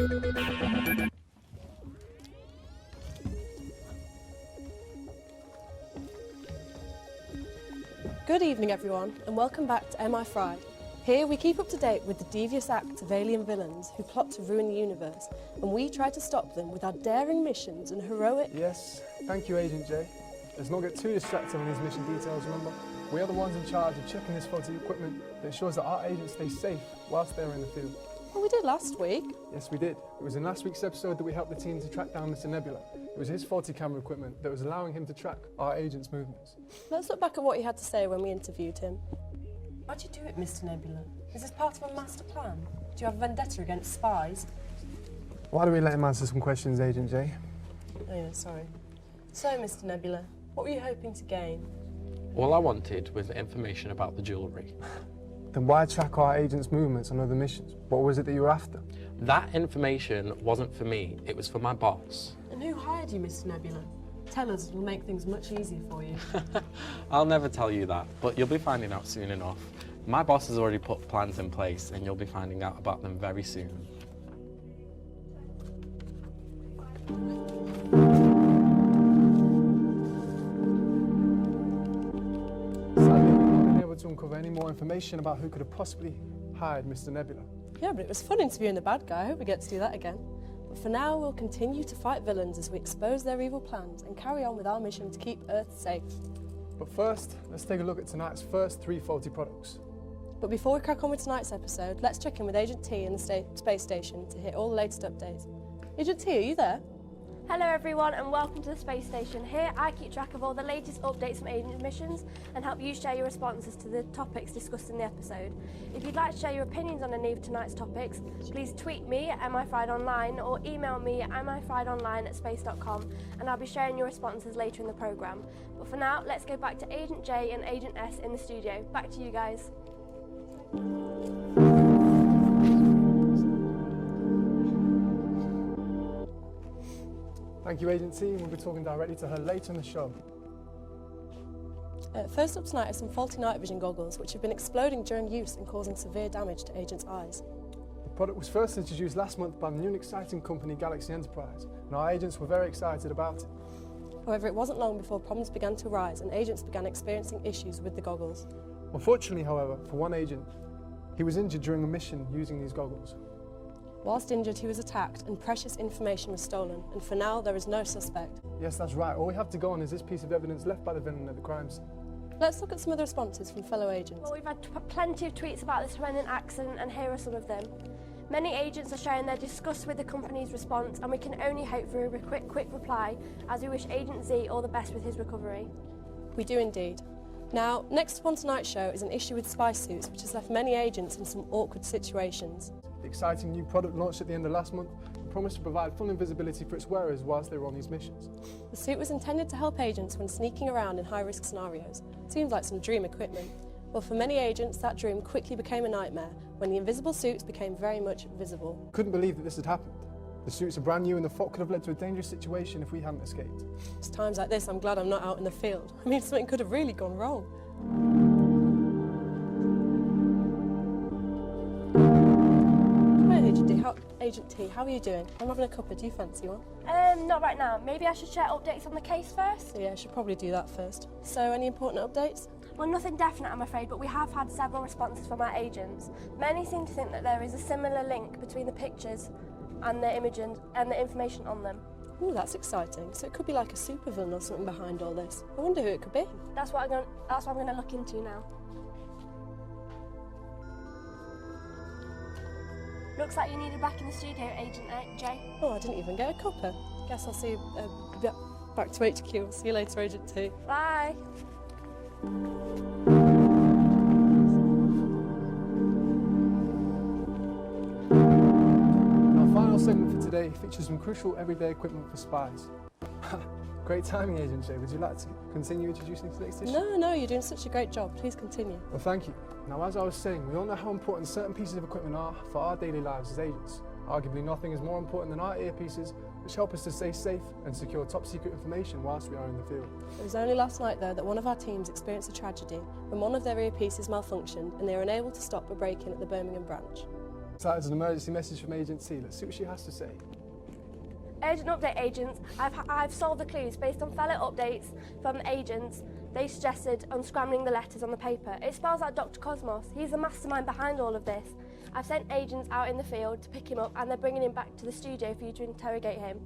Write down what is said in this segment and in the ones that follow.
Good evening everyone and welcome back to M.I.Fried. Here we keep up to date with the devious acts of alien villains who plot to ruin the universe, and we try to stop them with our daring missions and heroic... Yes, thank you Agent J. Let's not get too distracted on these mission details, remember? We are the ones in charge of checking this faulty equipment that ensures that our agents stay safe whilst they're in the field. Well, we did last week. Yes, we did. It was in last week's episode that we helped the team to track down Mr. Nebula. It was his faulty camera equipment that was allowing him to track our agents' movements. Let's look back at what he had to say when we interviewed him. Why'd you do it, Mr. Nebula? Is this part of a master plan? Do you have a vendetta against spies? Why don't we let him answer some questions, Agent J? Oh yeah, sorry. So, Mr. Nebula, what were you hoping to gain? All I wanted was information about the jewellery. Then why track our agents' movements on other missions? What was it that you were after? That information wasn't for me, it was for my boss. And who hired you, Mr. Nebula? Tell us, it'll make things much easier for you. I'll never tell you that, but you'll be finding out soon enough. My boss has already put plans in place and you'll be finding out about them very soon. Sadly, we've not been able to uncover any more information about who could have possibly hired Mr. Nebula. Yeah, but it was fun interviewing the bad guy. I hope we get to do that again. But for now, we'll continue to fight villains as we expose their evil plans and carry on with our mission to keep Earth safe. But first, let's take a look at tonight's first 3 faulty products. But before we crack on with tonight's episode, let's check in with Agent T in the space station to hear all the latest updates. Agent T, are you there? Hello everyone and welcome to the space station. Here I keep track of all the latest updates from agent missions and help you share your responses to the topics discussed in the episode. If you'd like to share your opinions on any of tonight's topics, please tweet me at M.I.Fried online or email me at mifriedonline@space.com and I'll be sharing your responses later in the programme. But for now, let's go back to Agent J and Agent S in the studio. Back to you guys. Thank you, Agent T, and we'll be talking directly to her later in the show. First up tonight are some faulty night vision goggles which have been exploding during use and causing severe damage to Agent's eyes. The product was first introduced last month by the new and exciting company Galaxy Enterprise, and our agents were very excited about it. However, it wasn't long before problems began to arise and agents began experiencing issues with the goggles. Unfortunately, however, for one agent, he was injured during a mission using these goggles. Whilst injured, he was attacked and precious information was stolen, and for now there is no suspect. Yes, that's right. All we have to go on is this piece of evidence left by the villain at the crime scene. Let's look at some of the responses from fellow agents. Well, we've had plenty of tweets about this horrendous accident and here are some of them. Many agents are sharing their disgust with the company's response and we can only hope for a quick reply as we wish Agent Z all the best with his recovery. We do indeed. Now, next up on tonight's show is an issue with spy suits which has left many agents in some awkward situations. The exciting new product launched at the end of last month promised to provide full invisibility for its wearers whilst they were on these missions. The suit was intended to help agents when sneaking around in high-risk scenarios. Seems like some dream equipment. Well, for many agents, that dream quickly became a nightmare when the invisible suits became very much visible. Couldn't believe that this had happened. The suits are brand new and the fault could have led to a dangerous situation if we hadn't escaped. It's times like this I'm glad I'm not out in the field. I mean, something could have really gone wrong. Agent T, how are you doing? I'm having a cuppa, do you fancy one? Not right now. Maybe I should share updates on the case first? Yeah, I should probably do that first. So, any important updates? Well, nothing definite, I'm afraid, but we have had several responses from our agents. Many seem to think that there is a similar link between the pictures and the images and the information on them. Ooh, that's exciting. So it could be like a supervillain or something behind all this. I wonder who it could be. That's what I'm going to look into now. Looks like you needed back in the studio, Agent J. Oh, I didn't even get a cuppa. Guess I'll see you back to HQ. I'll see you later, Agent T. Bye. Our final segment for today features some crucial everyday equipment for spies. Great timing, Agent J. Would you like to continue introducing today's issue? No, you're doing such a great job. Please continue. Well, thank you. Now, as I was saying, we all know how important certain pieces of equipment are for our daily lives as agents. Arguably, nothing is more important than our earpieces, which help us to stay safe and secure top-secret information whilst we are in the field. It was only last night, though, that one of our teams experienced a tragedy when one of their earpieces malfunctioned and they were unable to stop a break-in at the Birmingham branch. That is an emergency message from Agent T. Let's see what she has to say. Urgent update, agents. I've solved the clues based on fellow updates from the agents. They suggested unscrambling the letters on the paper. It spells out Dr. Cosmos. He's the mastermind behind all of this. I've sent agents out in the field to pick him up, and they're bringing him back to the studio for you to interrogate him.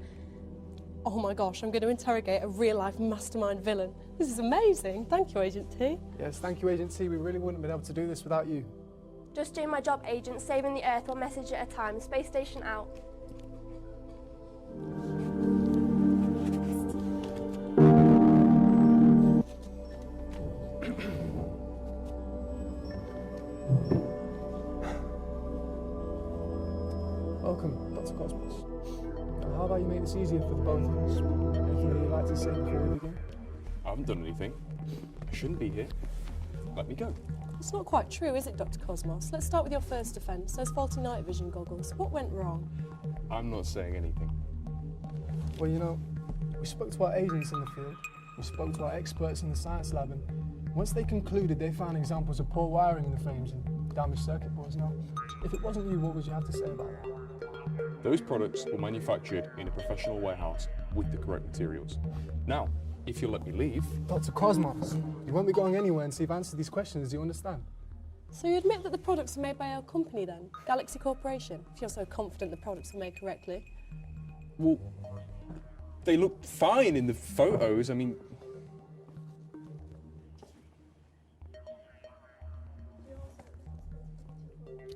Oh my gosh, I'm going to interrogate a real-life mastermind villain. This is amazing. Thank you, Agent T. Yes, thank you, Agent T. We really wouldn't have been able to do this without you. Just doing my job, agent, saving the Earth one message at a time. Space station out. Welcome, Dr. Cosmos. Now, how about you make this easier for the both of us? Anything that you'd like to say before we begin? I haven't done anything. I shouldn't be here. Let me go. It's not quite true, is it, Dr. Cosmos? Let's start with your first offence, those faulty night vision goggles. What went wrong? I'm not saying anything. Well, you know, we spoke to our agents in the field, we spoke to our experts in the science lab, and once they concluded, they found examples of poor wiring in the frames and damaged circuit boards. Now, if it wasn't you, what would you have to say about that? Those products were manufactured in a professional warehouse with the correct materials. Now, if you'll let me leave... Dr. Cosmos, you won't be going anywhere until you've answered these questions, do you understand? So you admit that the products are made by our company then, Galaxy Corporation, if you're so confident the products are made correctly? Well, they look fine in the photos. I mean...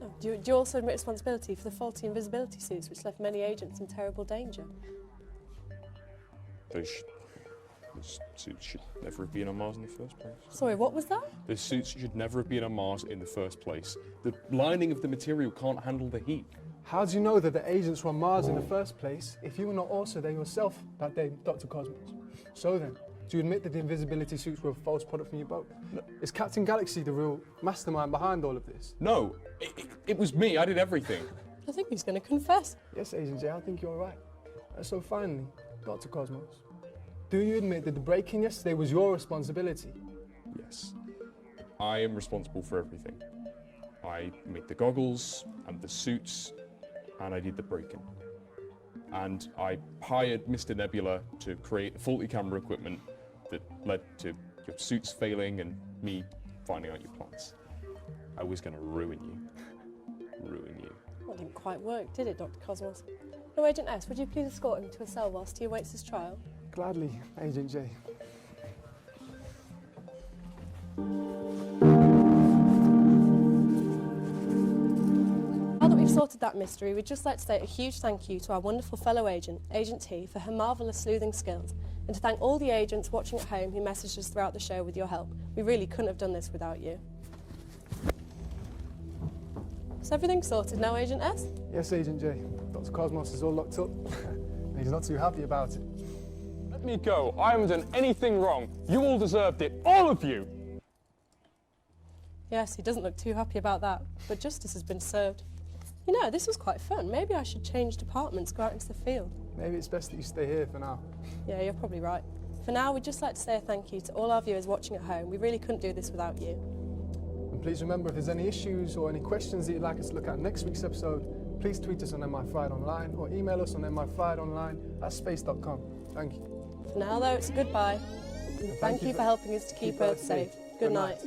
Oh, do you also admit responsibility for the faulty invisibility suits which left many agents in terrible danger? Those suits should never have been on Mars in the first place. Sorry, what was that? The suits should never have been on Mars in the first place. The lining of the material can't handle the heat. How do you know that the agents were on Mars in the first place if you were not also there yourself that day, Dr. Cosmos? So then, do you admit that the invisibility suits were a false product from your boat? No. Is Captain Galaxy the real mastermind behind all of this? No, it was me. I did everything. I think he's going to confess. Yes, Agent J, I think you're right. So finally, Dr. Cosmos, do you admit that the break-in yesterday was your responsibility? Yes. I am responsible for everything. I made the goggles and the suits, and I did the break-in. And I hired Mr. Nebula to create faulty camera equipment that led to your suits failing and me finding out your plans. I was going to ruin you. Ruin you. Well, it didn't quite work, did it, Dr. Cosmos? No, Agent S, would you please escort him to a cell whilst he awaits his trial? Gladly, Agent J. Now that we've sorted that mystery, we'd just like to say a huge thank you to our wonderful fellow agent, Agent T, for her marvellous sleuthing skills, and to thank all the agents watching at home who messaged us throughout the show with your help. We really couldn't have done this without you. Is everything sorted now, Agent S? Yes, Agent J. Dr. Cosmos is all locked up, and he's not too happy about it. Let me go. I haven't done anything wrong. You all deserved it. All of you. Yes, he doesn't look too happy about that, but justice has been served. You know, this was quite fun. Maybe I should change departments, go out into the field. Maybe it's best that you stay here for now. Yeah, you're probably right. For now, we'd just like to say a thank you to all our viewers watching at home. We really couldn't do this without you. And please remember, if there's any issues or any questions that you'd like us to look at next week's episode, please tweet us on M.I.Fried online or email us on MIFriedonline@space.com. Thank you. For now, though, it's a goodbye. Thank you for helping us to keep Earth safe. Good night.